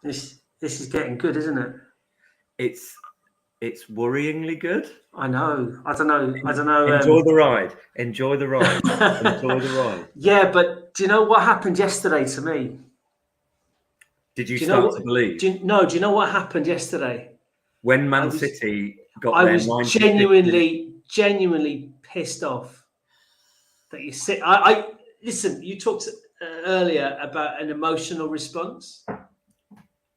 This is getting good, isn't it? It's worryingly good. I know. I don't know. I don't know. Enjoy the ride. Enjoy the ride. Enjoy the ride. Yeah, but do you know what happened yesterday to me? Did you Do you know start to what? believe Do you know what happened yesterday? when I Man was City got I their was 95th minute? genuinely pissed off that you sit. I listen. You talked earlier about an emotional response.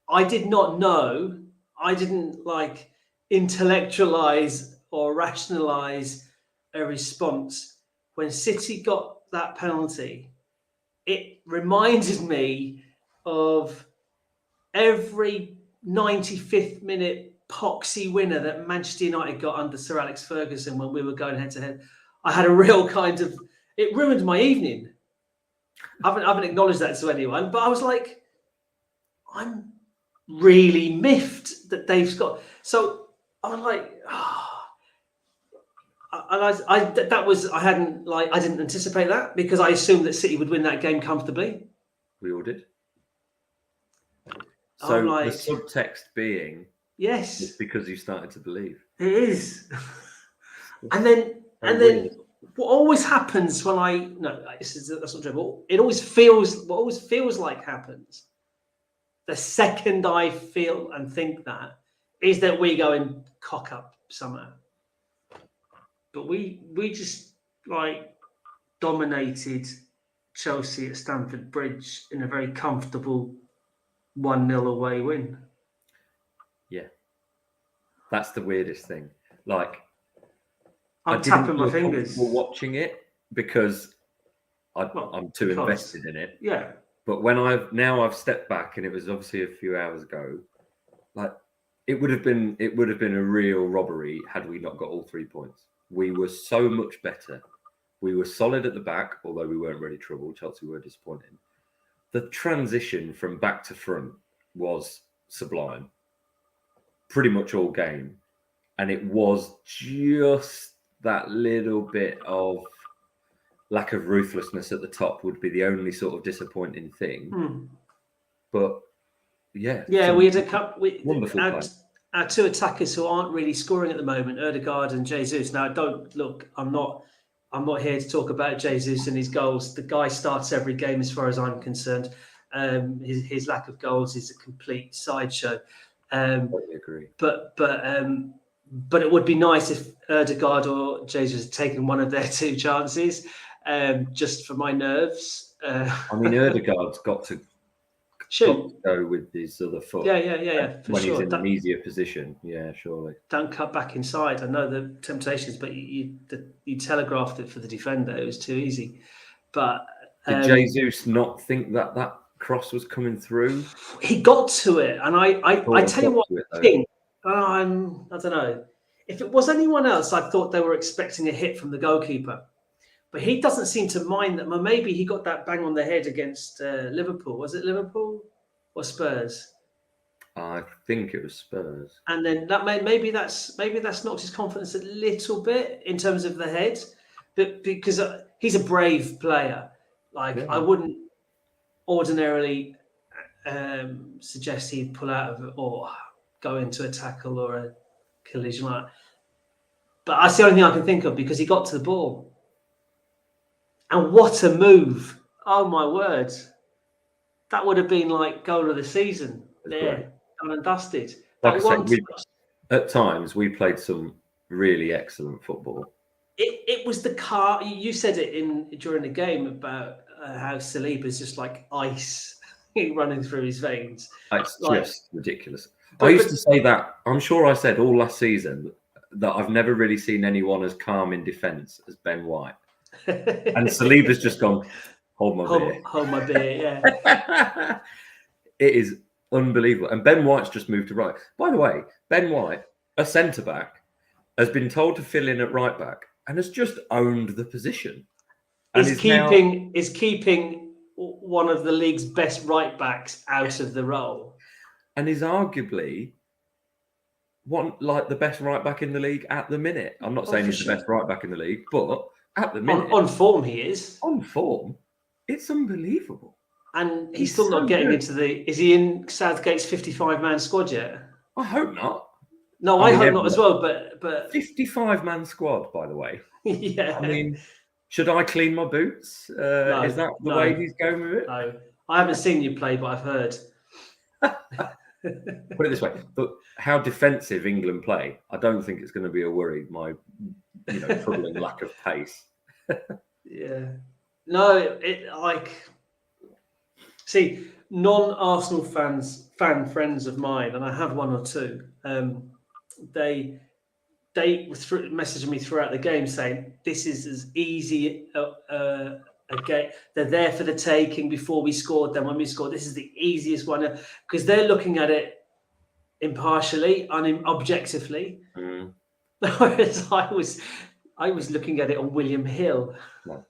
I did not know. I didn't like intellectualize or rationalize a response when City got that penalty. It reminded me of every 95th minute poxy winner that Manchester United got under Sir Alex Ferguson when we were going head to head. I had a real kind of, it ruined my evening. I haven't acknowledged that to anyone, but I was like, I'm really miffed that they've got. So I'm like, that was, I didn't anticipate that because I assumed that City would win that game comfortably. We all did. I'm So the like, subtext being, it's yes, because you started to believe. it is. and then Weird. what always happens when that's not true. But it always feels what always feels like happens. The second I feel and think that is that we go and cock up somehow. But we just like dominated Chelsea at Stamford Bridge in a very comfortable 1-0 away win. Yeah, that's the weirdest thing. Like, I'm tapping my fingers watching it because I'm too invested in it. Yeah. But when I've stepped back, and it was obviously a few hours ago, like it would have been a real robbery had we not got all 3 points. We were so much better. We were solid at the back, although we weren't really trouble. Chelsea were disappointing. The transition from back to front was sublime. Pretty much all game. And it was just that little bit of lack of ruthlessness at the top would be the only sort of disappointing thing. But yeah, we had a couple. Wonderful play. Our two attackers who aren't really scoring at the moment, Ødegaard and Jesus. Now, don't look. I'm not here to talk about Jesus and his goals. The guy starts every game, as far as I'm concerned. His lack of goals is a complete sideshow. Totally agree. But it would be nice if Ødegaard or Jesus had taken one of their two chances, just for my nerves. I mean, Ødegaard's got to go with his other foot. Yeah. When he's in an easier position, yeah, surely. Don't cut back inside. I know the temptations, but you telegraphed it for the defender. It was too easy. But did Jesus not think that cross was coming through? He got to it, and I tell you what, I think. I don't know. If it was anyone else, I thought they were expecting a hit from the goalkeeper. But he doesn't seem to mind that. Maybe he got that bang on the head against Liverpool. Was it Liverpool or Spurs? I think it was Spurs. And then maybe that's knocked his confidence a little bit in terms of the head, but because he's a brave player. I wouldn't ordinarily suggest he'd pull out of it or go into a tackle or a collision like that. But that's the only thing I can think of because he got to the ball. And what a move. Oh, my word. That would have been like goal of the season. There, done and dusted. Like I said, at times we played some really excellent football. It was the car. You said it during the game about how Saliba's just like ice running through his veins. It's just ridiculous. I used to say that. I'm sure I said all last season that I've never really seen anyone as calm in defence as Ben White. And Saliba's just gone, hold my beer. Hold my beer, yeah. It is unbelievable. And Ben White's just moved to right. By the way, Ben White, a centre-back, has been told to fill in at right-back and has just owned the position. And is keeping one of the league's best right-backs out of the role. And is arguably the best right-back in the league at the minute. I'm not saying he's the best right-back in the league, but at the minute, on form he is. On form, it's unbelievable. and he's He's still not so getting good. into the. Is he in Southgate's 55-man squad yet? I hope not. No, I hope not as well. But 55-man squad, by the way. yeah. I mean, should I clean my boots? No, Is that the no. way he's going with it? No, I haven't seen you play, but I've heard. Put it this way: but how defensive England play, I don't think it's going to be a worry. My, troubling lack of pace. Yeah. No, it like see non-Arsenal friends of mine, and I have one or two. They messaged me throughout the game saying this is as easy a game. They're there for the taking before we scored. Then when we scored, this is the easiest one because they're looking at it impartially, objectively. Mm. Whereas I was looking at it on William Hill. No.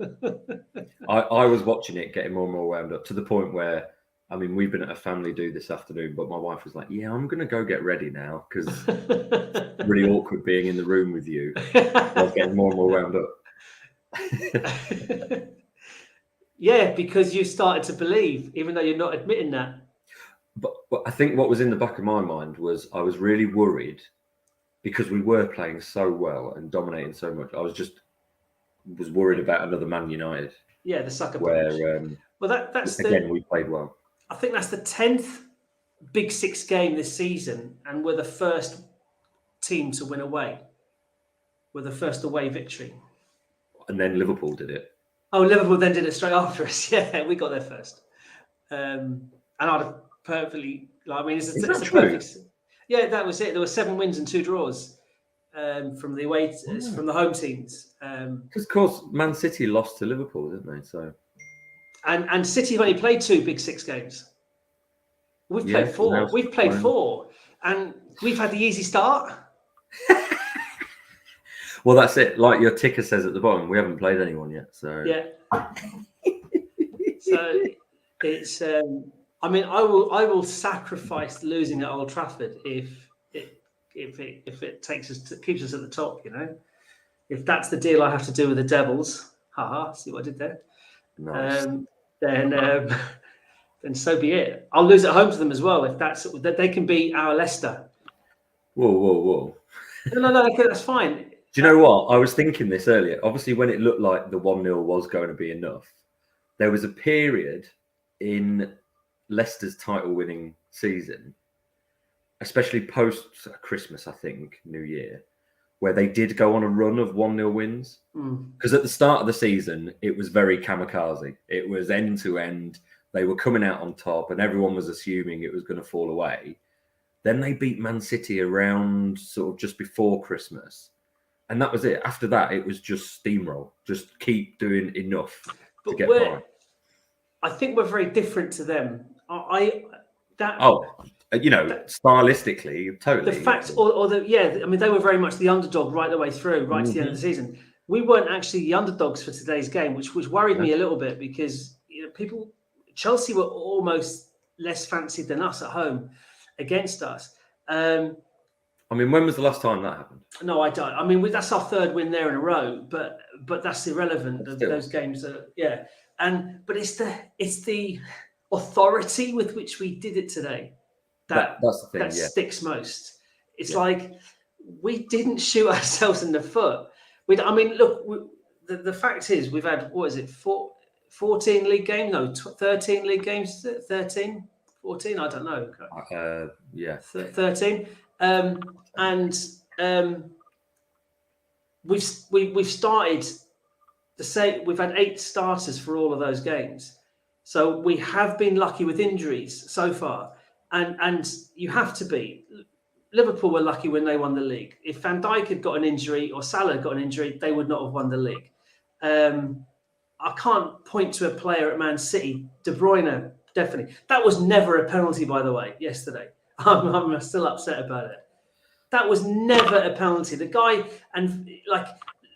I was watching it, getting more and more wound up to the point where, I mean, we've been at a family do this afternoon, but my wife was like, "Yeah, I'm going to go get ready now because it's really awkward being in the room with you." I was getting more and more wound up. Yeah, because you started to believe, even though you're not admitting that. But I think what was in the back of my mind was I was really worried because we were playing so well and dominating so much. I was worried about another Man United. Yeah, the sucker punch. Where well, that's we played well. I think that's the 10th Big Six game this season, and we're the first team to win away. We're the first away victory. And then Liverpool did it. Oh, Liverpool then did it straight after us. Yeah, we got there first. And I'd have perfectly. I mean, it's a perfect. Yeah, that was it. There were 7 wins and 2 draws from the away from the home teams. Because of course, Man City lost to Liverpool, didn't they? So. And City have only played 2 Big Six games. We've played 4. We've played 4, and we've had the easy start. Well, that's it. Like your ticker says at the bottom, we haven't played anyone yet. So yeah. So it's. I mean, I will sacrifice losing at Old Trafford if it takes us keeps us at the top. If that's the deal I have to do with the Devils. Haha! See what I did there? Nice. Then so be it. I'll lose at home to them as well if that's that they can beat our Leicester. Whoa. No, okay, that's fine. Do you know what? I was thinking this earlier. Obviously, when it looked like the 1-0 was going to be enough, there was a period in Leicester's title-winning season, especially post-Christmas, I think, New Year, where they did go on a run of 1-0 wins. Because at the start of the season, it was very kamikaze. It was end-to-end. They were coming out on top, and everyone was assuming it was going to fall away. Then they beat Man City around sort of just before Christmas. And that was it. After that, it was just steamroll. Just keep doing enough to get by. I think we're very different to them. Stylistically, totally. The fact, I mean, they were very much the underdog right the way through, right to the end of the season. We weren't actually the underdogs for today's game, which worried me a little bit because Chelsea were almost less fancied than us at home against us. I mean, when was the last time that happened? No, I don't. I mean, that's our 3rd win there in a row, but that's irrelevant. Those games are but it's the authority with which we did it today that's the thing, that sticks most. It's like we didn't shoot ourselves in the foot. The fact is we've had 14 league games? No, 13 league games. 13, 14. I don't know. 13. We've started to say we've had 8 starters for all of those games, so we have been lucky with injuries so far, and you have to be. Liverpool were lucky when they won the league. If Van Dijk had got an injury or Salah had got an injury, they would not have won the league. I can't point to a player at Man City. De Bruyne, definitely. That was never a penalty, by the way, yesterday. I'm still upset about it. That was never a penalty. The guy,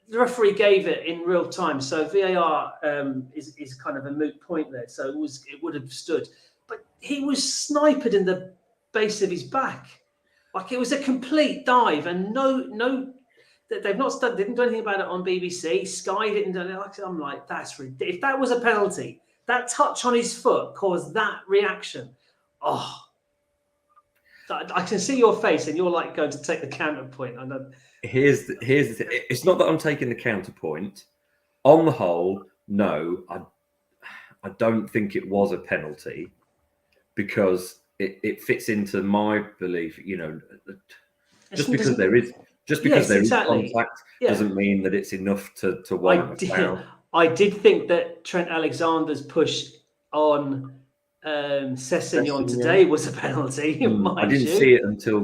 the referee gave it in real time. So VAR is kind of a moot point there. So it would have stood. But he was sniped in the base of his back. Like it was a complete dive, and no, they've not didn't do anything about it on BBC. Sky didn't do it. I'm like, that's ridiculous. If that was a penalty, that touch on his foot caused that reaction. Oh, I can see your face, and you're like going to take the counterpoint. I know. Here's the thing. It's not that I'm taking the counterpoint. On the whole, no, I don't think it was a penalty because it fits into my belief. You know, just because there is contact doesn't mean that it's enough to warrant a foul. I did think that Trent Alexander's push on Sessegnon today was a penalty. I didn't see it until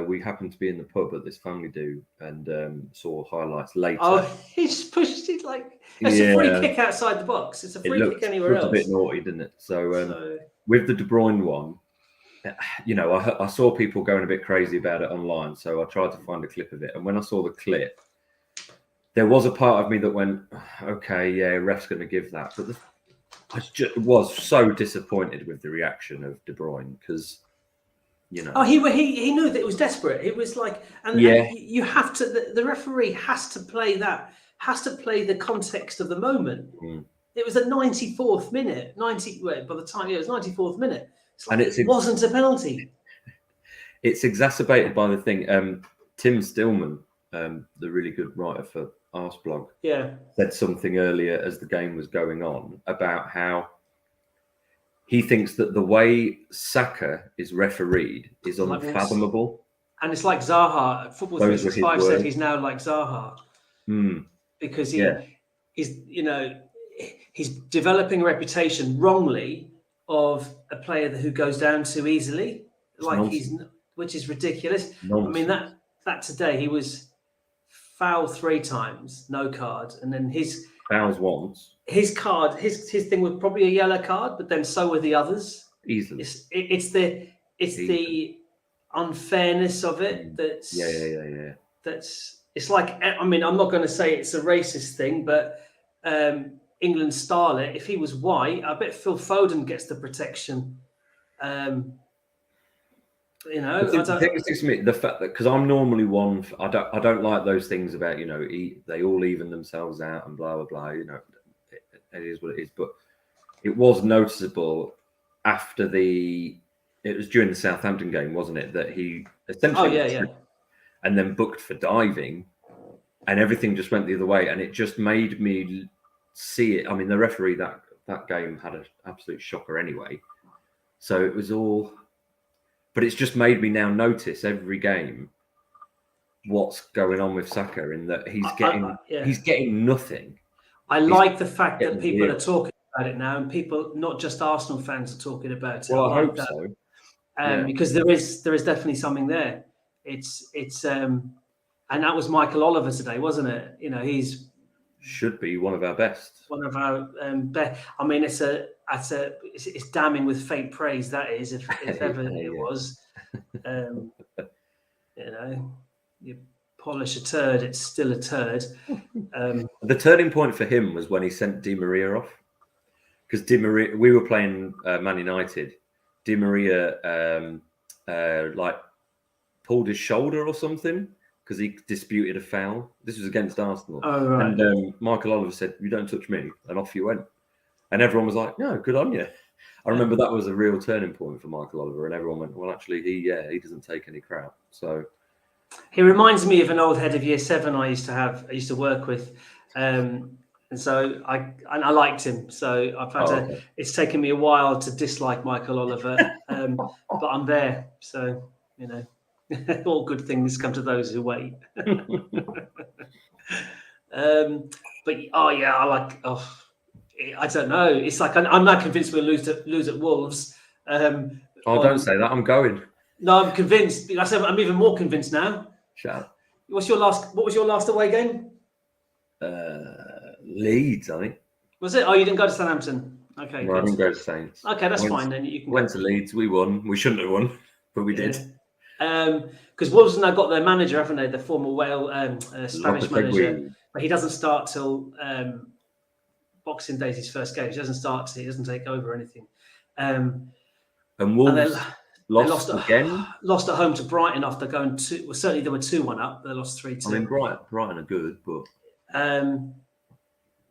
we happened to be in the pub at this family do and saw highlights later. Oh, he just pushed it like it's a free kick outside the box. It's a free kick anywhere else. A bit naughty, didn't it? So with the De Bruyne one, you know, I saw people going a bit crazy about it online, so I tried to find a clip of it. And when I saw the clip, there was a part of me that went, okay, yeah, ref's going to give that. But I just was so disappointed with the reaction of De Bruyne because, you know. Oh, he knew that it was desperate. It was like, and you have to. The referee has to play that. Has to play the context of the moment. It was the 94th minute. By the time it was 94th minute, it wasn't a penalty. It's exacerbated by the thing. Tim Stillman, the really good writer for Arsblog, said something earlier as the game was going on about how he thinks that the way Saka is refereed is unfathomable. And it's like Zaha. Football 365 said he's now like Zaha. Because he's, you know, he's developing a reputation wrongly of a player who goes down too easily, which is ridiculous. Nonsense. I mean that today he was fouled 3 times, no card, and then his fouls once. His card, his thing was probably a yellow card, but then so were the others. Easily, it's the unfairness of it that's that's. It's like, I mean, I'm not going to say it's a racist thing, but England starlet, if he was white, I bet Phil Foden gets the protection. You know, the fact that because I'm normally one, I don't like those things about, you know, they all even themselves out and blah blah blah. You know, it is what it is. But it was noticeable after it was during the Southampton game, wasn't it, that he essentially and then booked for diving, and everything just went the other way, and it just made me see it. I mean, the referee that game had an absolute shocker anyway, so it was all. But it's just made me now notice every game what's going on with Saka in that he's getting nothing. I like the fact that people are talking about it now, and people, not just Arsenal fans, are talking about it. Well, I hope so. Because there is definitely something there. It's and that was Michael Oliver today, wasn't it? You know, he's should be one of our best. One of our best. I mean, it's damning with faint praise. That is, if ever it was. You know, you polish a turd, it's still a turd. The turning point for him was when he sent Di Maria off, because Di Maria. We were playing Man United. Di Maria like pulled his shoulder or something because he disputed a foul. This was against Arsenal. Oh, right. And Michael Oliver said, "You don't touch me," and off you went. And everyone was like, "No, good on you." I remember that was a real turning point for Michael Oliver, and everyone went, "Well, actually, he doesn't take any crap." So he reminds me of an old head of Year 7 I used to work with, and so I liked him. So I've had it's taken me a while to dislike Michael Oliver, but I'm there. So you know, all good things come to those who wait. But I don't know. It's like I'm not convinced we'll lose at Wolves. Don't say that. I'm going. No, I'm convinced. I said I'm even more convinced now. Shut up. What was your last away game? Leeds, I think. Was it? Oh, you didn't go to Southampton. Okay. No, I didn't go to Saints. Okay, that's fine then. You can went to Leeds. We won. We shouldn't have won, but we did. Because Wolves now got their manager, haven't they? The former Spanish manager, but he doesn't start till Boxing Day is his first game. He doesn't take over or anything. And Wolves lost again. Lost at home to Brighton after going certainly they were 2-1 up. They lost 3-2. I mean, Brighton are good, but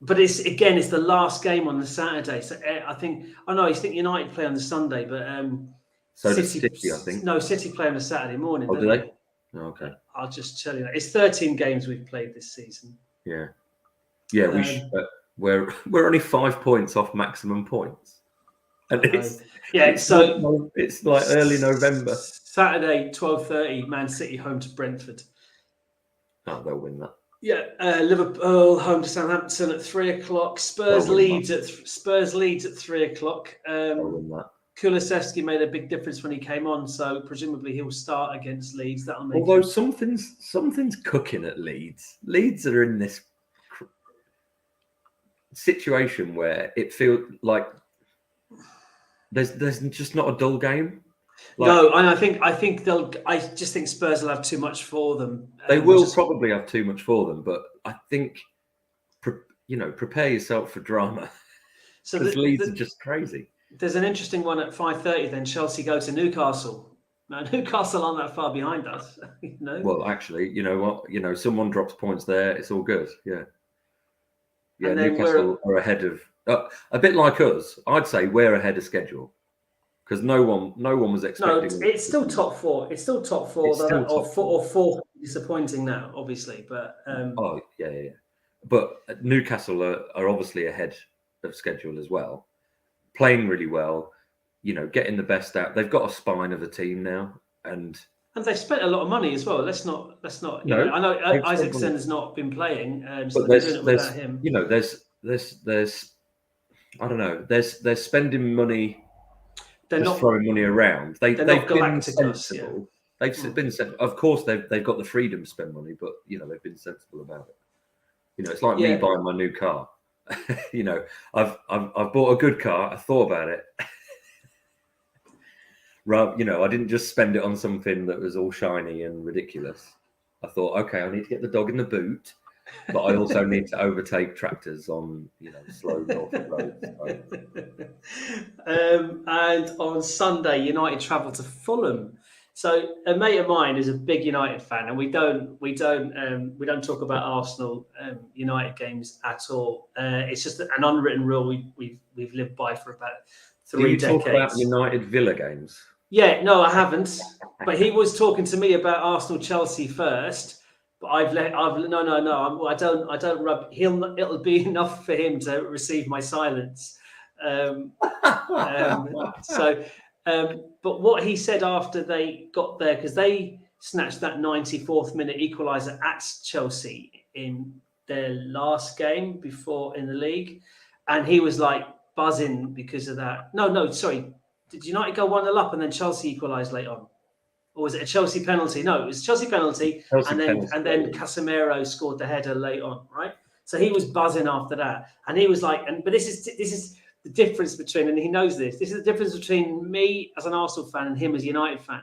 But it's the last game on the Saturday. So I think I think United play on the Sunday, but So does City, I think. No, City play on a Saturday morning. Oh, do they? Oh, okay. I'll just tell you that it's 13 games we've played this season. Yeah. We're only 5 points off maximum points, and it's like early November. Saturday 12:30, Man City home to Brentford. Oh, they'll win that. Yeah, Liverpool home to Southampton at 3:00. Spurs Leeds at 3:00. They'll win that. Kulusevski made a big difference when he came on, so presumably he'll start against Leeds. That'll make. Although something's cooking at Leeds. Leeds are in this situation where it feels like there's just not a dull game. No, and I think I just think Spurs will have too much for them. They will probably have too much for them, but I think prepare yourself for drama. So because Leeds are just crazy. There's an interesting one at 5:30. Then Chelsea go to Newcastle. Now Newcastle aren't that far behind us. Well, actually, you know what? Someone drops points there. It's all good. Yeah. Yeah, Newcastle are ahead of a bit like us. I'd say we're ahead of schedule because no one was expecting. No, it's still top four. It's still top four. Or four. Disappointing now, obviously, but. Oh yeah. But Newcastle are obviously ahead of schedule as well. Playing really well, getting the best out. They've got a spine of a team now, and they've spent a lot of money as well. Let's not. No, I know Isaacsen's not been playing, but there's him. There's I don't know. There's spending money. They're not throwing money around. They've been sensible. Yeah. They've been sensible. Of course, they've got the freedom to spend money, but they've been sensible about it. It's like me buying my new car. I've bought a good car. I thought about it. I didn't just spend it on something that was all shiny and ridiculous. I thought, okay, I need to get the dog in the boot, but I also need to overtake tractors on, slow Norfolk roads. And on Sunday, United travel to Fulham. So a mate of mine is a big United fan, and we don't talk about Arsenal United games at all. It's just an unwritten rule we've lived by for about 3 decades. Talk about United Villa games? Yeah, no, I haven't. But he was talking to me about Arsenal Chelsea first. But I don't rub. It'll be enough for him to receive my silence. But what he said after they got there, because they snatched that 94th minute equaliser at Chelsea in their last game before in the league, and he was like buzzing because of that. No, sorry. Did United go 1-0 up and then Chelsea equalised late on? Or was it a Chelsea penalty? No, it was a Chelsea penalty, and then Casemiro scored the header late on, right? So he was buzzing after that, and he was like, but this is the difference between, and he knows this. This is the difference between me as an Arsenal fan and him as a United fan.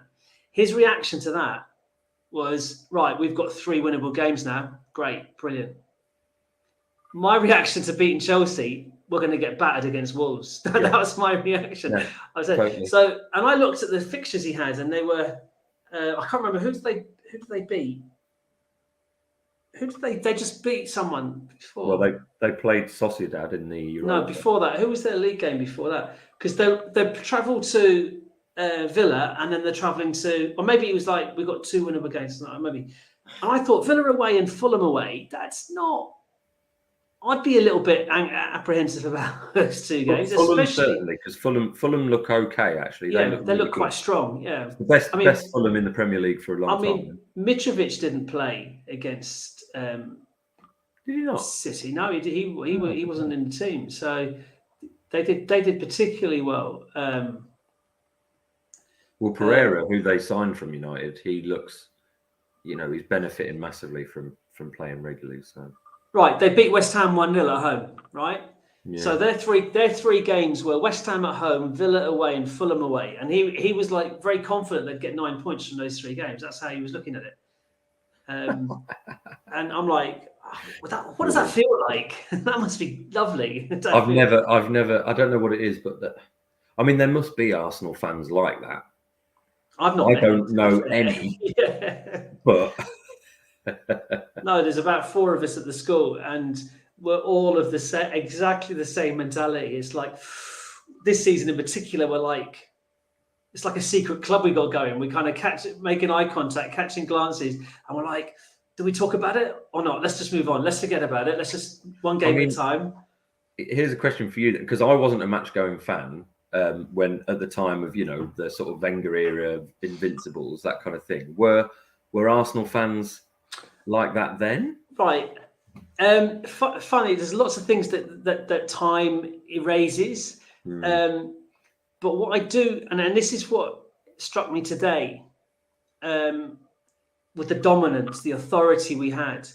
His reaction to that was, right, we've got 3 winnable games now. Great, brilliant. My reaction to beating Chelsea, we're going to get battered against Wolves. That was my reaction. Yeah, I said totally. So, and I looked at the fixtures he had, and they were. I can't remember who did they beat. They just beat someone before? Well, they played Sociedad in the Europa. No, before that. Who was their league game before that? Because they travelled to Villa, and then they're travelling to, or maybe it was like we got 2 winnable games tonight. Maybe, and I thought Villa away and Fulham away. That's not. I'd be a little bit apprehensive about those 2 games, Fulham, especially certainly, because Fulham look okay. Actually, they look really quite strong. Yeah, the best Fulham in the Premier League for a long time. Mitrovic didn't play against. Did he not? City? No, he wasn't in the team, so they did particularly well. Well, Pereira, who they signed from United, he looks, he's benefiting massively from playing regularly. So. Right, they beat West Ham 1-0 at home, right? Yeah. So their three games were West Ham at home, Villa away, and Fulham away. And he was like very confident they'd get 9 points from those 3 games. That's how he was looking at it. And I'm like, what does that feel like? That must be lovely. I've never. I don't know what it is, but there must be Arsenal fans like that. I don't know any, yeah. but. No, there's about 4 of us at the school, and were all of the same, exactly the same mentality. It's like this season in particular, it's like a secret club we got going. We kind of making eye contact, catching glances, and we're like, do we talk about it or not? Let's just move on. Let's forget about it. Let's just one game at a time. Here's a question for you, because I wasn't a match-going fan when at the time of the sort of Wenger era Invincibles, that kind of thing. Were Arsenal fans like that then? Right. Funny. There's lots of things that time erases. But what I do, and this is what struck me today, with the dominance, the authority we had.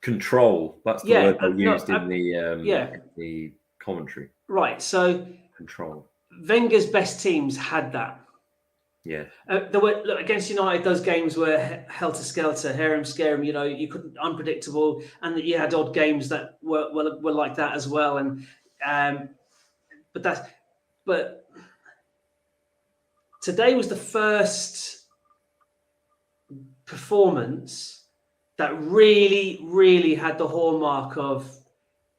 Control. That's the word I used in the commentary. Right. So control. Wenger's best teams had that. Yeah. There were against United. Those games were helter skelter, harem scarum. You couldn't unpredictable, and you had odd games that were like that as well. And but today was the first performance that really, really had the hallmark of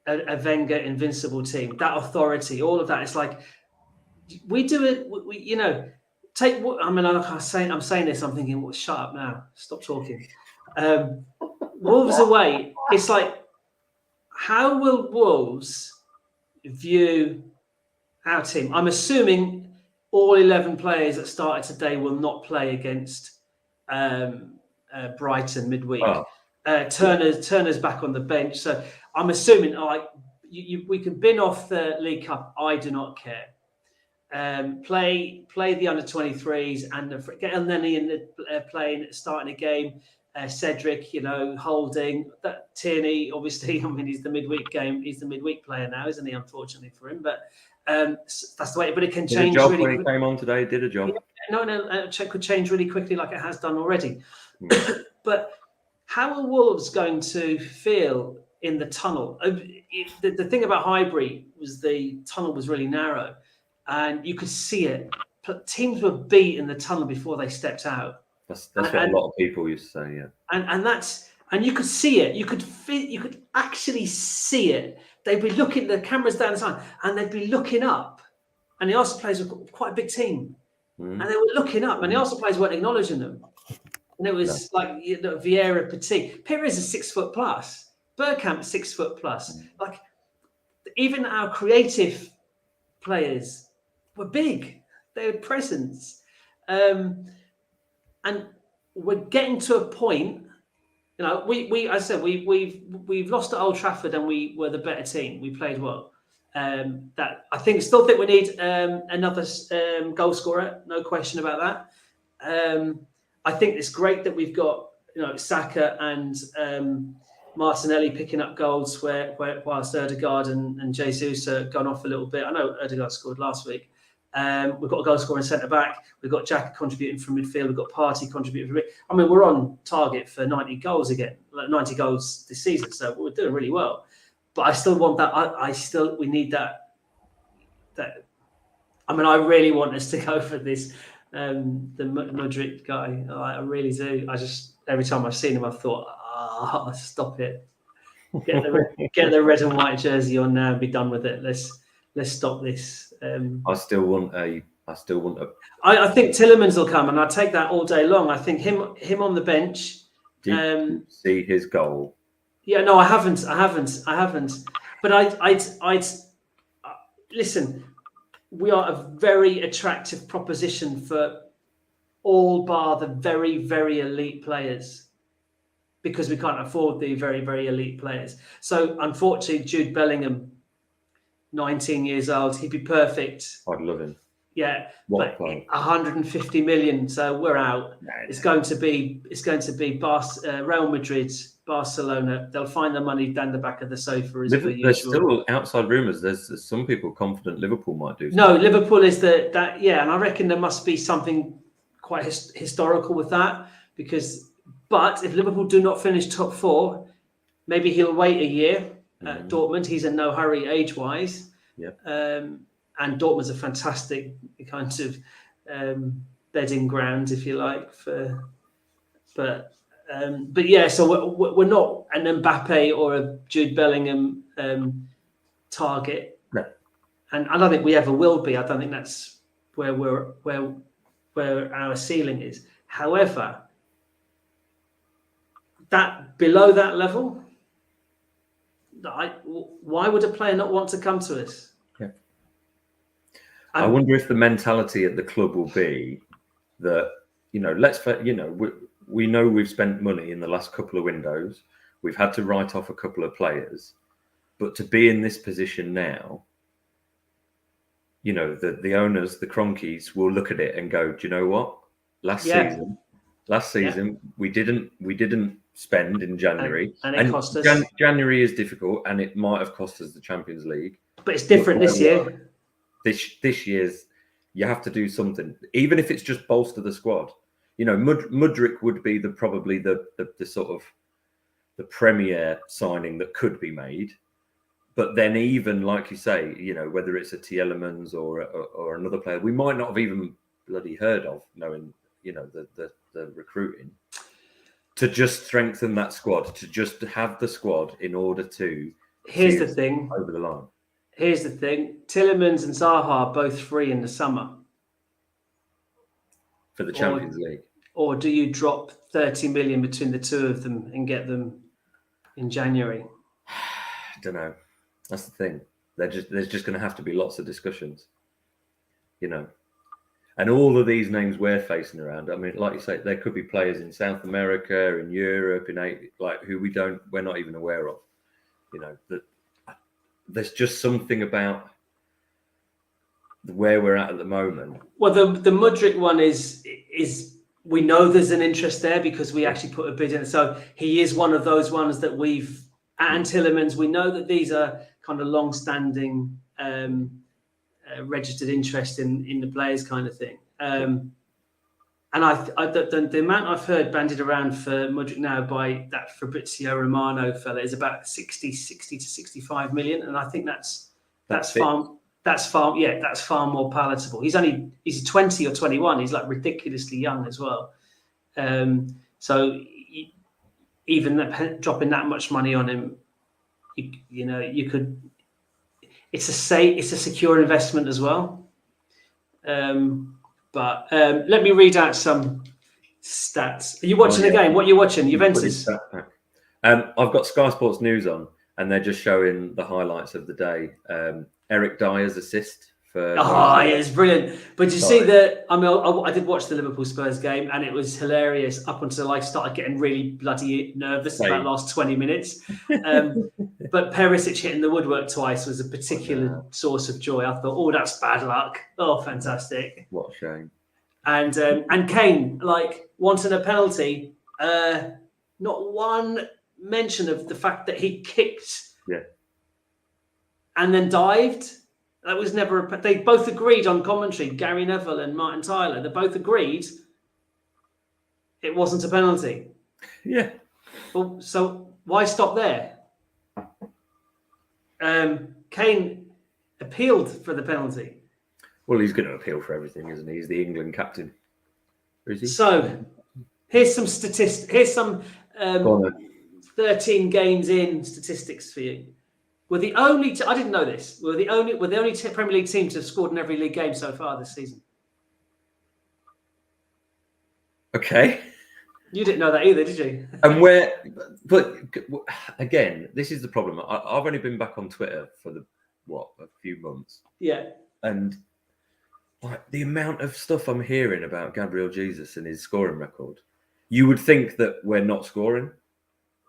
a Wenger Invincible team. That authority, all of that. It's like we do it. Take what I mean. I'm saying this. I'm thinking, well, shut up now. Stop talking. Wolves away. It's like, how will Wolves view our team? I'm assuming all 11 players that started today will not play against Brighton midweek. Oh. Turner's back on the bench, so I'm assuming we can bin off the League Cup. I do not care. Play the under-23s and get El Neni in the playing, starting a game. Cedric, Holding. That Tierney, obviously. I mean, he's the midweek player now, isn't he? Unfortunately for him, but that's the way. But it can change. Did a job when he came on today. Did a job. Could change really quickly, like it has done already. But how are Wolves going to feel in the tunnel? The thing about Highbury was the tunnel was really narrow. And you could see it. Teams were beat in the tunnel before they stepped out. That's what a lot of people used to say, yeah. And you could see it. You could actually see it. They'd be looking, the cameras down the side, and they'd be looking up. And the Arsenal players were quite a big team, and they were looking up, and the Arsenal players weren't acknowledging them. And it was like Vieira, Petit, Pires is 6 foot plus, Bergkamp 6 foot plus. Like even our creative players were big. They had presence, and we're getting to a point. We've lost at Old Trafford, and we were the better team. We played well. Still think we need another goal scorer. No question about that. I think it's great that we've got Saka and Martinelli picking up goals whilst Ødegaard and Jesus are gone off a little bit. I know Ødegaard scored last week. We've got a goal scorer in centre back. We've got Jack contributing from midfield. We've got Partey contributing from midfield. I mean, we're on target for 90 goals again, 90 goals this season. So we're doing really well. But I still want that. We need that. I mean, I really want us to go for this. The Mudryk guy. I really do. Every time I've seen him, I've thought, stop it. Get the red and white jersey on now and be done with it. Let's stop this. I still want a. I think Tielemans will come, and I take that all day long. I think him on the bench. Did you see his goal? Yeah, no, I haven't. But I'd listen. We are a very attractive proposition for all bar the very, very elite players, because we can't afford the very, very elite players. So unfortunately, Jude Bellingham, 19 years old, he'd be perfect. I'd love him. Yeah, but 150 million, so we're out. No. It's going to be Real Madrid, Barcelona. They'll find the money down the back of the sofa as per usual. There's still outside rumours. There's some people confident Liverpool might do something. No, Liverpool is and I reckon there must be something quite historical with that, but if Liverpool do not finish top 4, maybe he'll wait a year at Dortmund. He's in no hurry age-wise. Yeah. And Dortmund's a fantastic kind of bedding ground, if you like, but But yeah, so we're not an Mbappe or a Jude Bellingham target, No. and I don't think we ever will be. I don't think that's where our ceiling is. However, that below that level, why would a player not want to come to us? Yeah. I wonder if the mentality at the club will be that, we know we've spent money in the last couple of windows. We've had to write off a couple of players, but to be in this position now, the owners, the Cronkies, will look at it and go, do you know what? Last season we didn't spend in January, and it cost us. January is difficult, and it might have cost us the Champions League. But it's different this year. This year's, you have to do something, even if it's just bolster the squad. Mudryk would be probably the sort of the premier signing that could be made. But then, even like you say, whether it's a Tielemans or another player, we might not have even bloody heard of, knowing the recruiting, to just strengthen that squad, to just have the squad in order to. Here's the thing. Over the line. Here's the thing. Tielemans and Zaha are both free in the summer. For the Champions League. Or do you drop 30 million between the two of them and get them in January? I don't know. That's the thing. There's just going to have to be lots of discussions. And all of these names we're facing around, I mean, like you say, there could be players in South America, in Europe, who we're not even aware of. That there's just something about where we're at the moment. Well, the Mudryk one is we know there's an interest there because we actually put a bid in. So he is one of those ones that we've, and Tielemans, we know that these are kind of long-standing registered interest in the players kind of thing. And the amount I've heard bandied around for Mudryk now by that Fabrizio Romano fella is about 60 to 65 million. And I think that's far more palatable. He's 20 or 21. He's like ridiculously young as well. So even dropping that much money on him, you could. It's a secure investment as well. But let me read out some stats. Are you watching the game? What are you watching? Juventus. I've got Sky Sports News on, and they're just showing the highlights of the day. Eric Dyer's assist for. Oh, yeah, it's brilliant. But did you see that? I mean, I did watch the Liverpool Spurs game, and it was hilarious up until I started getting really bloody nervous about the last 20 minutes. But Perisic hitting the woodwork twice was a particular source of joy. I thought, oh, that's bad luck. Oh, fantastic. What a shame. And Kane, wanting a penalty, not one mention of the fact that he kicked and then dived. That was never. They both agreed on commentary. Gary Neville and Martin Tyler. They both agreed it wasn't a penalty. Yeah. Well, so why stop there? Kane appealed for the penalty. Well, he's going to appeal for everything, isn't he? He's the England captain. Or is he? So here's some statistics. Here's some 13 games in statistics for you. We're the only. I didn't know this. We're the only Premier League team to have scored in every league game so far this season. Okay. You didn't know that either, did you? And but again, this is the problem. I've only been back on Twitter for a few months. Yeah. And the amount of stuff I'm hearing about Gabriel Jesus and his scoring record, you would think that we're not scoring.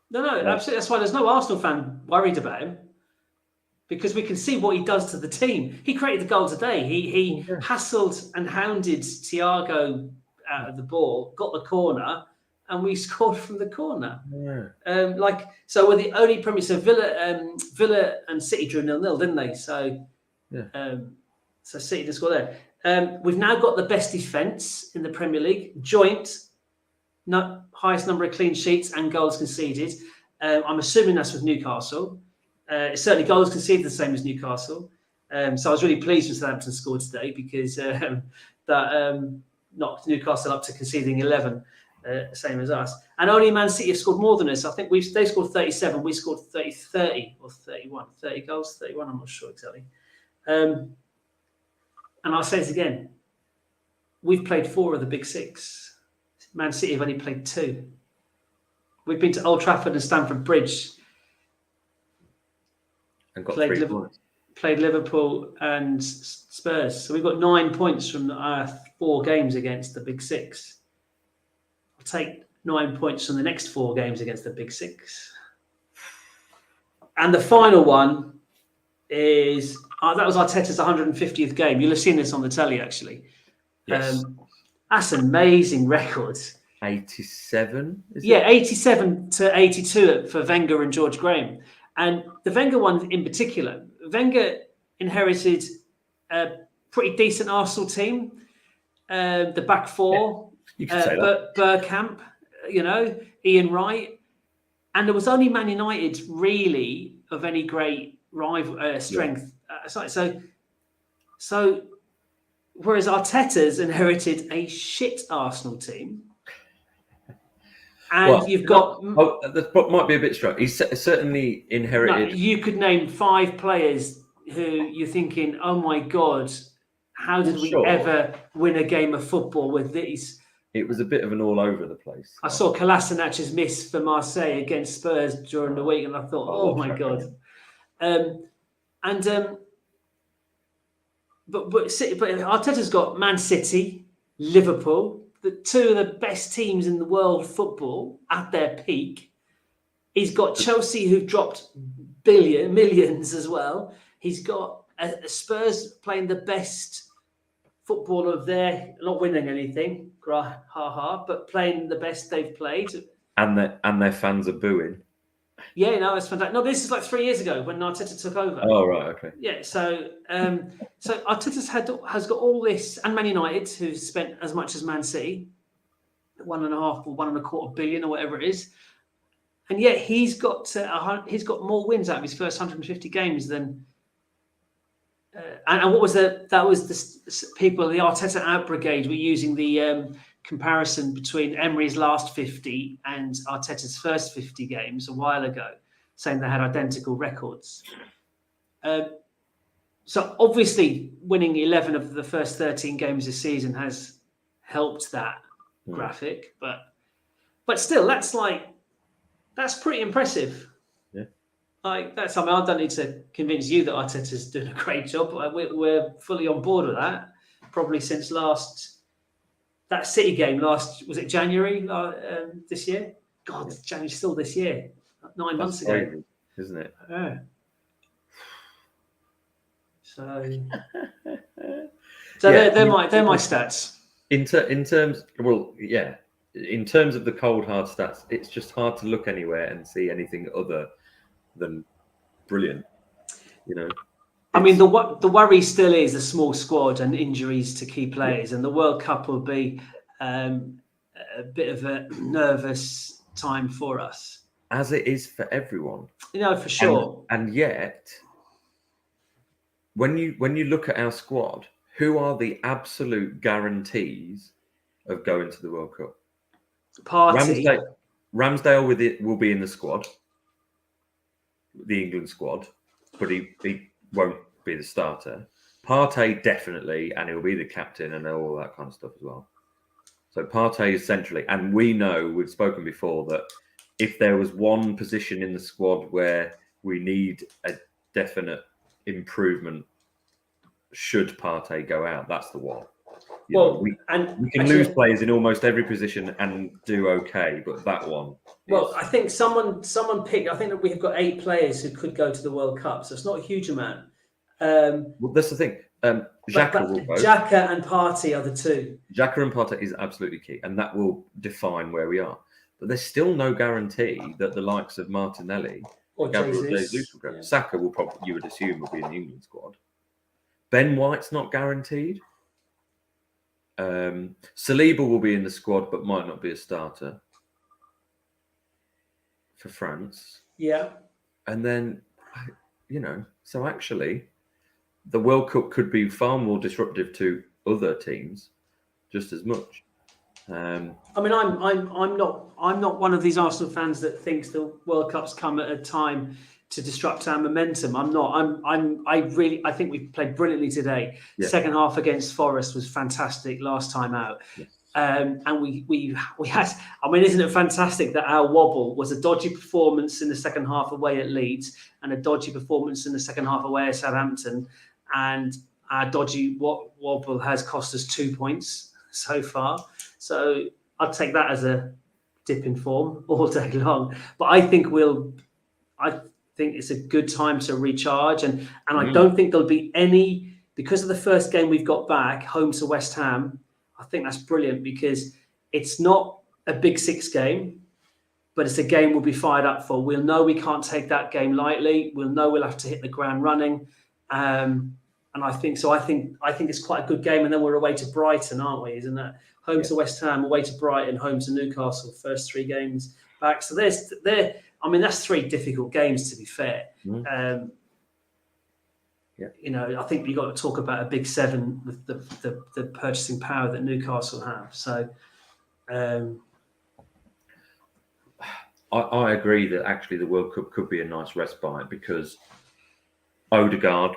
No, absolutely. That's why there's no Arsenal fan worried about him. Because we can see what he does to the team. He created the goal today. He hassled and hounded Thiago out of the ball, got the corner, and we scored from the corner. Yeah. So we're the only Premier. So Villa and City drew 0-0, didn't they? So, so City didn't score there. We've now got the best defence in the Premier League, joint, highest number of clean sheets and goals conceded. I'm assuming that's with Newcastle. Certainly goals conceded the same as Newcastle. So I was really pleased when Southampton scored today because that knocked Newcastle up to conceding 11. same as us. And only Man City have scored more than us. I think they scored 37. We scored 30 or 31. 30 goals, 31. I'm not sure exactly. And I'll say this again. We've played 4 of the big 6. Man City have only played 2. We've been to Old Trafford and Stamford Bridge. And got 3 points. Played Liverpool and Spurs. So we've got 9 points from our 4 games against the big 6. I'll take 9 points from the next 4 games against the big 6. And the final one is, that was Arteta's 150th game. You'll have seen this on the telly, actually. Yes. That's an amazing record. 87? Is Yeah, it? 87 to 82 for Wenger and George Graham. And the Wenger one in particular, Wenger inherited a pretty decent Arsenal team. The back 4, You could say that. Bergkamp, Ian Wright. And there was only Man United really of any great rival strength. So whereas Arteta's inherited a shit Arsenal team. And you've got... that might be a bit strong. He's certainly inherited... No, you could name 5 players who you're thinking, oh my God, how did we ever win a game of football with these? It was a bit of an all over the place. I saw Kolasinac's miss for Marseille against Spurs during the week, and I thought, oh my God. But Arteta's got Man City, Liverpool, the 2 of the best teams in the world football at their peak. He's got Chelsea, who've dropped millions as well. He's got Spurs playing the best football of their, not winning anything, but playing the best they've played. And their fans are booing. Yeah, no, it's fantastic. No, this is like 3 years ago when Arteta took over. Oh, right, okay. Yeah, so Arteta's has got all this, and Man United, who spent as much as Man City, 1.5 or 1.25 billion or whatever it is, and yet he's got more wins out of his first 150 games than. And what was that was the people, the Arteta out brigade, were using the comparison between Emery's last 50 and Arteta's first 50 games a while ago, saying they had identical records. So obviously winning 11 of the first 13 games this season has helped that graphic, but still, that's pretty impressive. I don't need to convince you that Arteta's doing a great job. We're fully on board with that. Probably since that City game was it January this year? God, January still this year. 9 months ago, crazy, isn't it? Yeah. So they're my stats. In terms of the cold hard stats, it's just hard to look anywhere and see anything other than brilliant, I mean, the worry still is a small squad and injuries to key players, and the World Cup will be a bit of a nervous time for us, as it is for everyone. For sure. And yet, when you look at our squad, who are the absolute guarantees of going to the World Cup? Partey. Ramsdale will be in the squad. The England squad, but he won't be the starter. Partey definitely, and he'll be the captain and all that kind of stuff as well. So Partey is centrally, and we've spoken before that if there was one position in the squad where we need a definite improvement, should Partey go out, that's the one. We can lose players in almost every position and do okay, but that one. Well, I think someone picked. I think that we've got 8 players who could go to the World Cup, so it's not a huge amount. Well, that's the thing. Xhaka will go. Xhaka and Partey are the 2. Xhaka and Partey is absolutely key, and that will define where we are. But there's still no guarantee that the likes of Martinelli or Gabriel Jesus will go. Yeah. Saka will probably, you would assume, will be in the England squad. Ben White's not guaranteed. Saliba will be in the squad, but might not be a starter for France. Yeah. And then, so actually, the World Cup could be far more disruptive to other teams, just as much. I mean, I'm not one of these Arsenal fans that thinks the World Cup's come at a time to disrupt our momentum. I'm not. I think we played brilliantly today. Yeah. Second half against Forest was fantastic last time out. Yes. And we had. I mean, isn't it fantastic that our wobble was a dodgy performance in the second half away at Leeds and a dodgy performance in the second half away at Southampton, and our dodgy wobble has cost us 2 points so far. So I'd take that as a dip in form all day long. But I think it's a good time to recharge, and I don't think there'll be any, because of the first game we've got back home to West Ham. I think that's brilliant because it's not a Big Six game, but it's a game we'll be fired up for. We'll know we can't take that game lightly. We'll know we'll have to hit the ground running, and I think it's quite a good game. And then we're away to Brighton, aren't we? Isn't that home to West Ham, away to Brighton, home to Newcastle? First 3 games back. So that's 3 difficult games, to be fair. I think you've got to talk about a big 7 with the purchasing power that Newcastle have. So, I agree that actually the World Cup could be a nice respite because Odegaard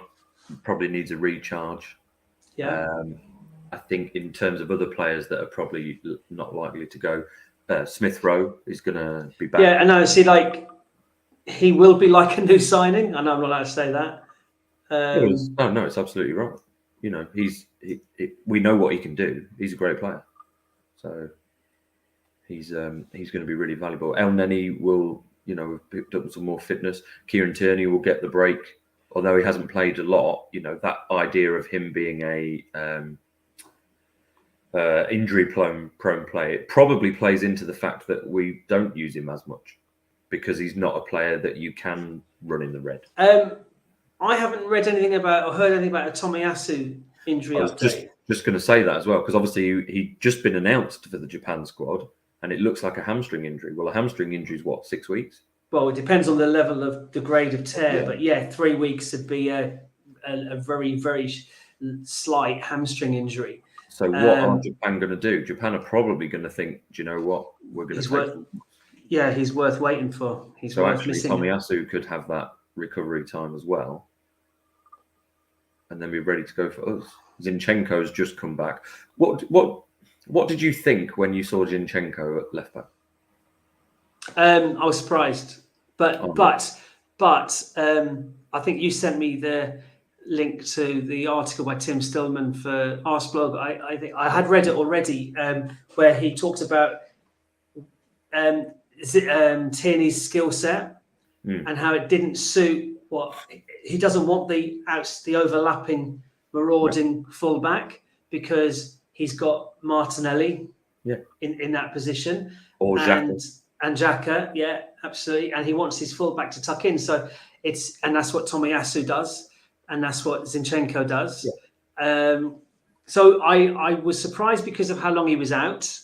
probably needs a recharge. Yeah. I think in terms of other players that are probably not likely to go, Smith Rowe is going to be back. Yeah, I know. See, he will be like a new signing. I know I'm not allowed to say that. No, it's absolutely right. We know what he can do. He's a great player, so he's going to be really valuable. El Neni will, have picked up some more fitness. Kieran Tierney will get the break, although he hasn't played a lot. That idea of him being a injury-prone player, it probably plays into the fact that we don't use him as much because he's not a player that you can run in the red. I haven't read anything about or heard anything about a Tomiyasu injury update. Just going to say that as well, because obviously he'd just been announced for the Japan squad, and it looks like a hamstring injury. Well, a hamstring injury is what, 6 weeks? Well, it depends on the level of the grade of tear, but 3 weeks would be a very, very slight hamstring injury. So what are Japan going to do? Japan are probably going to think, do you know what, we're going to take. He's worth waiting for. So actually, Tomiyasu could have that recovery time as well, and then be ready to go for us. Zinchenko's just come back. What did you think when you saw Zinchenko at left back? I was surprised, but I think you sent me the link to the article by Tim Stillman for Arsblog. I think I had read it already, where he talked about Tierney's skill set and how it didn't suit what he doesn't want, the overlapping, marauding fullback, because he's got Martinelli in that position, or and Xhaka, yeah, absolutely, and he wants his fullback to tuck in. So that's what Tomiyasu does, and that's what Zinchenko does. Yeah. So I was surprised because of how long he was out.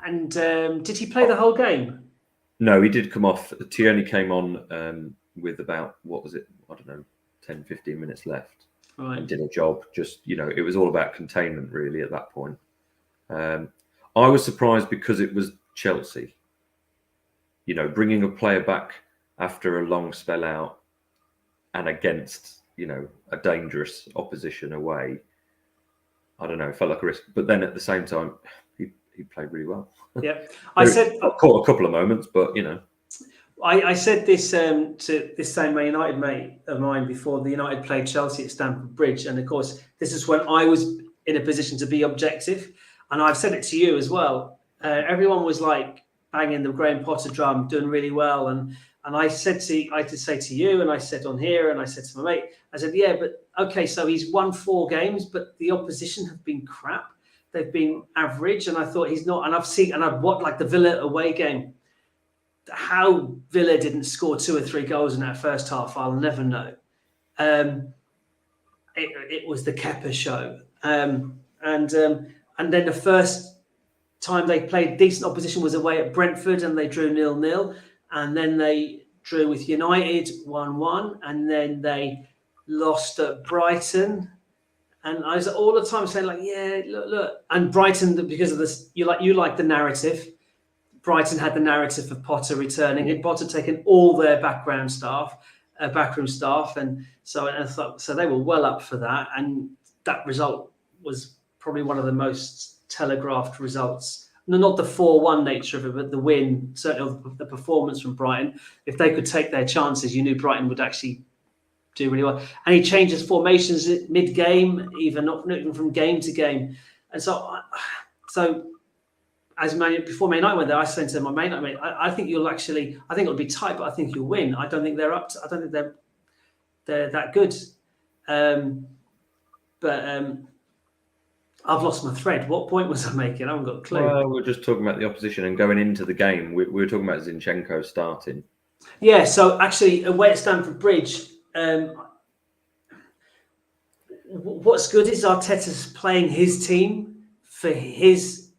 And did he play the whole game? No, he did come off. Tierney came on with about, 10, 15 minutes left. Right. And did a job. Just, it was all about containment really at that point. I was surprised because it was Chelsea. Bringing a player back after a long spell out and against, a dangerous opposition away. I don't know, it felt like a risk. But then at the same time, he played really well. Yeah, I caught a couple of moments, but I said this to this same Man United mate of mine before the United played Chelsea at Stamford Bridge, and of course this is when I was in a position to be objective, and I've said it to you as well. Everyone was like banging the Graham Potter drum, doing really well, and I did say to you, and I said on here, and I said to my mate, I said, yeah, but okay, so he's won 4 games, but the opposition have been crap. They've been average, and I thought he's not. And I've watched like the Villa away game. How Villa didn't score 2 or 3 goals in that first half, I'll never know. It was the Kepa show, and then the first time they played decent opposition was away at Brentford, and they drew 0-0, and then they drew with United 1-1, and then they lost at Brighton. And I was all the time saying, like, yeah, look. And Brighton, because of this, you like the narrative. Brighton had the narrative of Potter returning. Had Potter taken all their backroom staff, and so I thought so they were well up for that. And that result was probably one of the most telegraphed results. No, not the 4-1 nature of it, but the win, certainly the performance from Brighton. If they could take their chances, you knew Brighton would actually do really well. And he changes formations mid-game, not even from game to game. And so as before Man United went there, I said to my Man United mate, I think it'll be tight, but I think you'll win. I don't think they're I don't think they're that good. But I've lost my thread. What point was I making? I haven't got a clue. Well, we're just talking about the opposition and going into the game. We were talking about Zinchenko starting. Yeah, so actually, away at Stamford Bridge, what's good is Arteta's playing his team for his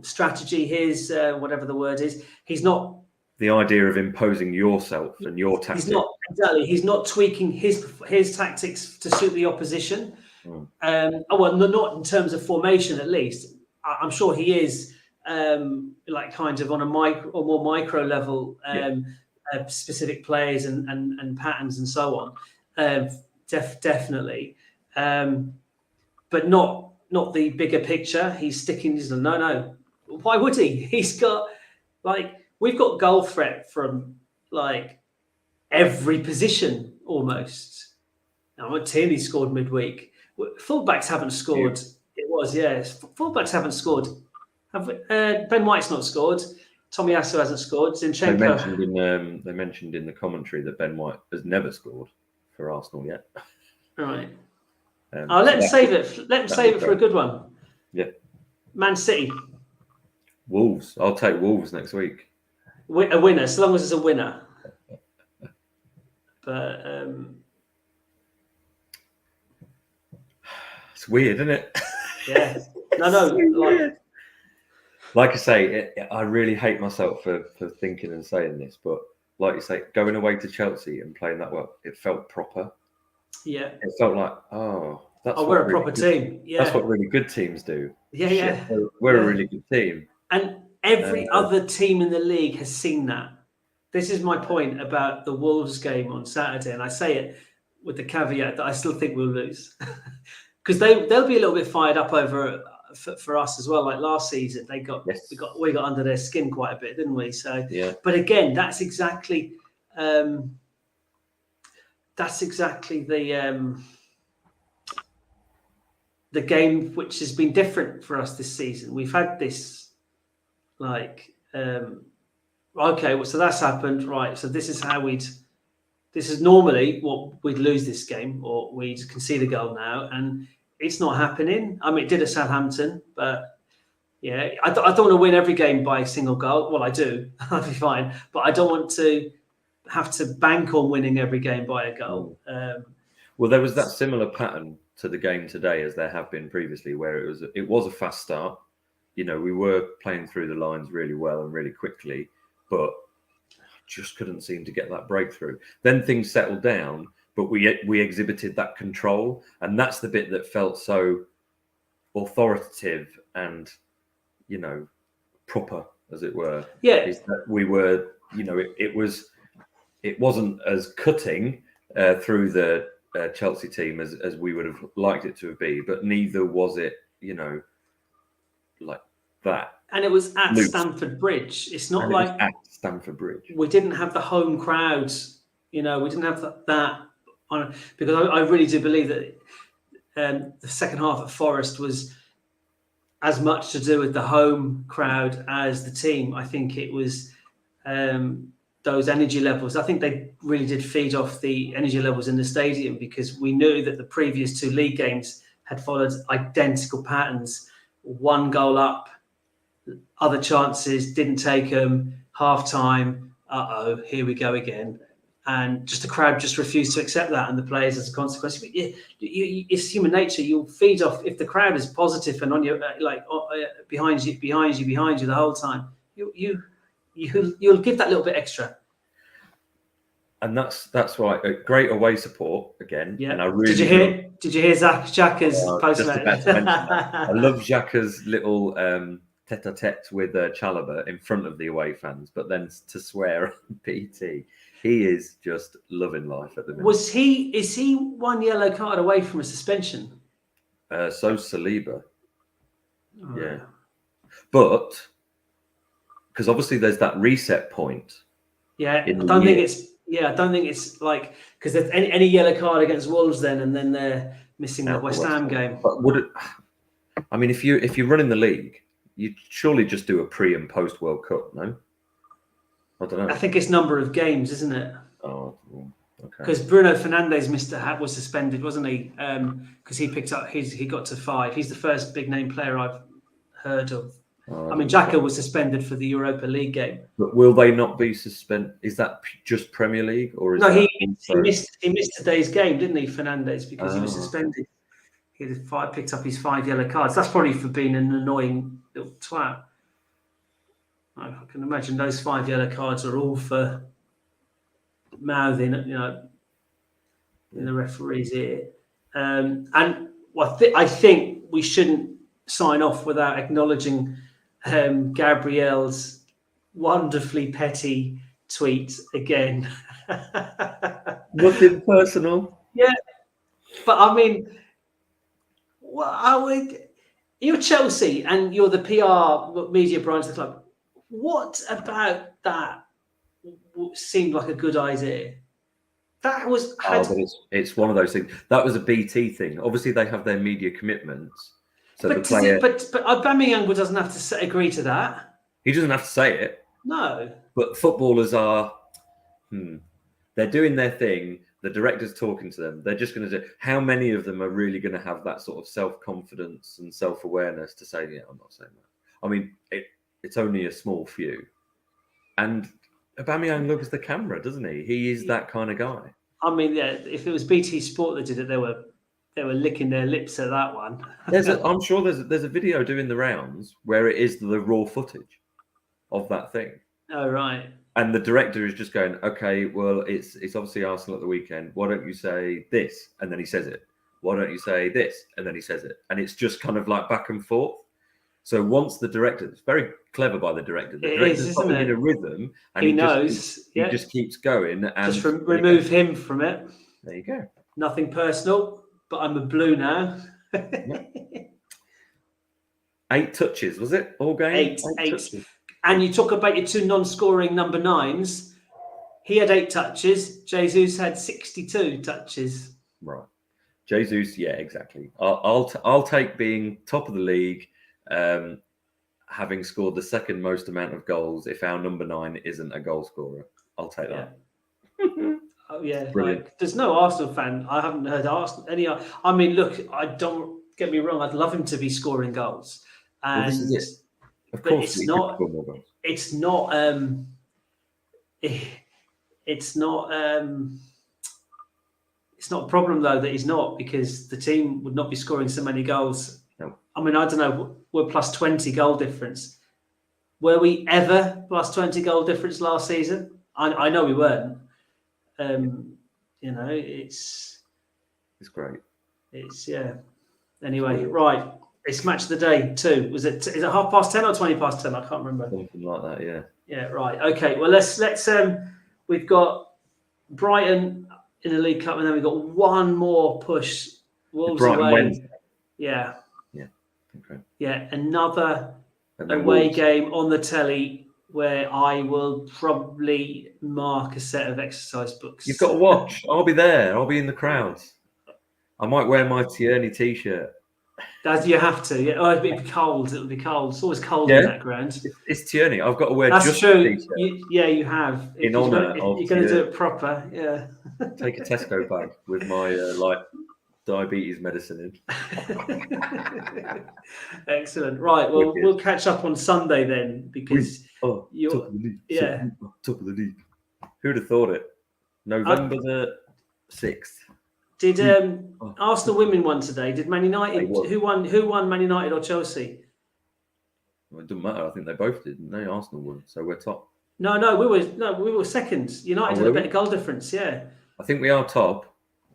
strategy, his whatever the word is. He's not the idea of imposing yourself and your tactics. He's not tweaking his tactics to suit the opposition. Well, not in terms of formation, at least. I'm sure he is like kind of on a more micro level, specific plays and patterns and so on. Definitely, but not the bigger picture. He's sticking. No. Why would he? He's got we've got goal threat from every position almost. Now, Tierney scored midweek. Fullbacks haven't scored. It was, yes. Fullbacks haven't scored. Ben White's not scored. Tomiyasu hasn't scored. Zinchenko. They mentioned in the commentary that Ben White has never scored for Arsenal yet. Right. Let him save it. Let him save it for a good one. Yeah. Man City. Wolves. I'll take Wolves next week. A winner, so long as it's a winner. But it's weird, isn't it? Yeah. No. Like I say, I really hate myself for thinking and saying this, but like you say, going away to Chelsea and playing that well, it felt proper. Yeah. It felt like, we're a proper team. Yeah. That's what really good teams do. Yeah. We're a really good team. And every other team in the league has seen that. This is my point about the Wolves game on Saturday, and I say it with the caveat that I still think we'll lose, because they'll be a little bit fired up over for us as well. Like last season, we got under their skin quite a bit, didn't we? So, yeah. But again, that's exactly the game which has been different for us this season. We've had this okay, well, so that's happened, right? So this is normally what we'd lose this game, or we'd concede a goal now, and it's not happening. I mean, it did at Southampton, but yeah, I don't want to win every game by a single goal. Well, I do, I'll be fine, but I don't want to have to bank on winning every game by a goal. Well, there was that similar pattern to the game today as there have been previously, where it was a fast start. You know, we were playing through the lines really well and really quickly, but just couldn't seem to get that breakthrough. Then things settled down, but we exhibited that control, and that's the bit that felt so authoritative and, proper, as it were. Yeah, is that we were, it wasn't as cutting through the Chelsea team as we would have liked it to be, but neither was it, like that. And it was at Stamford Bridge. It's not like at Stamford Bridge. We didn't have the home crowds, we didn't have that on, because I really do believe that the second half at Forest was as much to do with the home crowd as the team. I think it was those energy levels. I think they really did feed off the energy levels in the stadium, because we knew that the previous two league games had followed identical patterns. One goal up, other chances, didn't take them, half time, here we go again. And just the crowd just refused to accept that, and the players as a consequence. It's human nature. You'll feed off, if the crowd is positive and on your behind you the whole time, you'll give that little bit extra. And that's why great away support again. Yeah. And I really Did you hear Xhaka's post just about to mention that. I love Xhaka's little tete-a-tete with Chalobah in front of the away fans, but then to swear at PT, he is just loving life at the minute. Is he one yellow card away from a suspension? So Saliba, Oh. yeah, but because obviously there's that reset point. Yeah, I don't think it's like because there's any yellow card against Wolves then they're missing the West Ham game. But would it? I mean, if you're running the league, you'd surely just do a pre and post World Cup, no? I don't know. I think it's number of games, isn't it? Oh, okay. Because Bruno Fernandes was suspended, wasn't he? Because he picked up he got to 5. He's the first big name player I've heard of. I mean, Xhaka was suspended for the Europa League game. But will they not be suspended? Is that just Premier League or is he missed today's game, didn't he, Fernandes, because he was suspended. He had picked up his 5 yellow cards. That's probably for being an annoying little twat. I can imagine those 5 yellow cards are all for mouthing, in the referee's ear. And I think we shouldn't sign off without acknowledging Gabriel's wonderfully petty tweet again. Nothing personal. Yeah, but I mean, you're Chelsea and you're the PR media branch of the club. What about that seemed like a good idea? That was. But it's one of those things. That was a BT thing. Obviously, they have their media commitments. So but Aubameyang doesn't have to agree to that. He doesn't have to say it. No. But footballers are. They're doing their thing. The director's talking to them. They're just going to do. How many of them are really going to have that sort of self-confidence and self-awareness to say, "Yeah, I'm not saying that." I mean, it's only a small few. And Aubameyang loves the camera, doesn't he? He is that kind of guy. I mean, yeah. If it was BT Sport that did it, they were licking their lips at that one. I'm sure there's a video doing the rounds where it is the raw footage of that thing. Oh right. And the director is just going, okay, well, it's obviously Arsenal at the weekend. Why don't you say this? And then he says it. Why don't you say this? And then he says it. And it's just kind of like back and forth. So once the director, it's very clever by the director. The director's probably in a rhythm, and he knows. He just keeps going. And just remove him from it. There you go. Nothing personal, but I'm a blue now. 8 touches, was it? All game? 8 touches. And you talk about your 2 non-scoring number 9s. He had 8 touches. Jesus had 62 touches. Right. Jesus, yeah, exactly. I'll take being top of the league, having scored the second most amount of goals. If our number 9 isn't a goal scorer, I'll take that. Oh yeah, like, there's no Arsenal fan. I haven't heard any. I mean, look, I don't get me wrong. I'd love him to be scoring goals, and well, this is it. Of course, it's not. It's not. It's not a problem though that he's not, because the team would not be scoring so many goals. No. I mean, I don't know. We're plus 20 goal difference. Were we ever plus 20 goal difference last season? I know we weren't. It's great. Anyway, right. It's match of the day too. Is it 10:30 or 10:20? I can't remember. Something like that, yeah. Yeah, right. Okay. Well, let's we've got Brighton in the League Cup, and then we've got one more push. Wolves away. Wednesday. Yeah. Yeah. Okay. Yeah, another away game on the telly, where I will probably mark a set of exercise books. You've got to watch. I'll be there. I'll be in the crowd. I might wear my Tierney t-shirt. You have to. Yeah. Oh, it'll be cold. It'll be cold. It's always cold in that ground. It's Tierney. I've got to wear. That's just true. You have. In honour of. You're going to do it proper. Yeah. Take a Tesco bag with my diabetes medicine in. Excellent. Right. Well, we'll catch up on Sunday then, because you're top of the league. Yeah, top of the league. Who'd have thought it? November the 6th. Did Arsenal women won today? Did Man United? Who won? Man United or Chelsea? Well, it doesn't matter. I think they both did, didn't they? Arsenal won, so we're top. No, we were second. United had were a we? better goal difference. Yeah. I think we are top.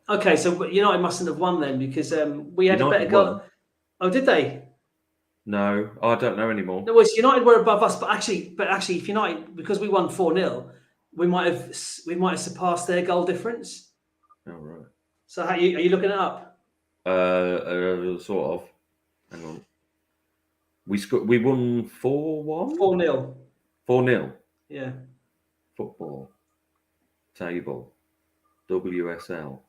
Okay, so United mustn't have won then because we had a better United goal. won. Oh, did they? No, I don't know anymore. No, it's United were above us, but actually, if United, because we won 4-0, we might have surpassed their goal difference. Oh right. So are you looking it up? Sort of. Hang on. We won 4-1? 4-0. 4-0. Yeah. Football. Table. WSL.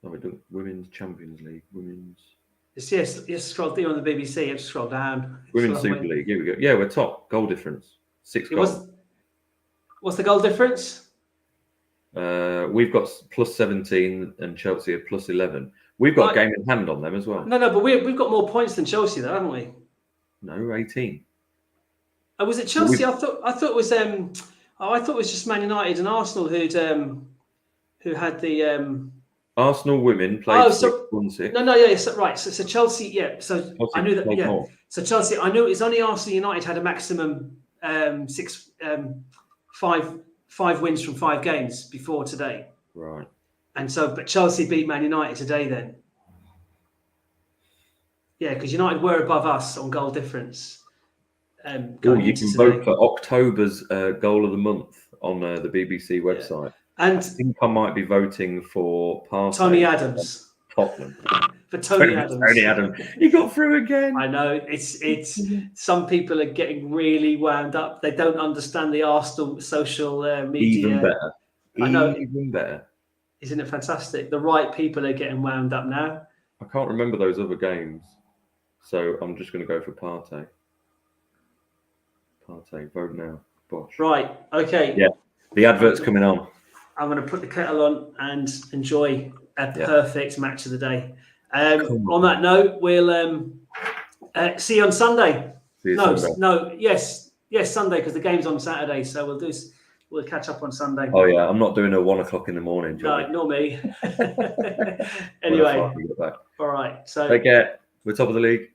No, we don't. Women's Champions League. Women's. Yes, scroll down on the BBC. You have to scroll down. Women's Super League. Here we go. Yeah, we're top. Goal difference. 6 goals. What's the goal difference? We've got plus 17 and Chelsea are plus 11. We've got a game in hand on them as well. No, but we've got more points than Chelsea, though, haven't we? No, 18. Oh, was it Chelsea? I thought it was. I thought it was just Man United and Arsenal who had the. Arsenal women played 6-1-6. No, yeah, right. So Chelsea, yeah. So Chelsea I knew that. Yeah. more. So Chelsea, I knew it's only Arsenal United had a maximum 5 wins from 5 games before today. Right. And so, but Chelsea beat Man United today then. Yeah, because United were above us on goal difference. You can vote for October's goal of the month on the BBC website. Yeah. And I think I might be voting for Tony Adams. Tottenham. For Tony Adams. Tony Adams. He got through again. I know. It's some people are getting really wound up. They don't understand the Arsenal social media. Even better. I know. Even better. Isn't it fantastic? The right people are getting wound up now. I can't remember those other games. So I'm just going to go for Partey. Partey, vote now. Bosh. Right. Okay. Yeah. The advert's coming on. I'm going to put the kettle on and enjoy a perfect match of the day. On that note, we'll see you on Sunday. Yes, Sunday, because the game's on Saturday. So we'll catch up on Sunday. Oh yeah, I'm not doing a 1 o'clock in the morning. No, nor me. Anyway, all right. So take care. We're top of the league.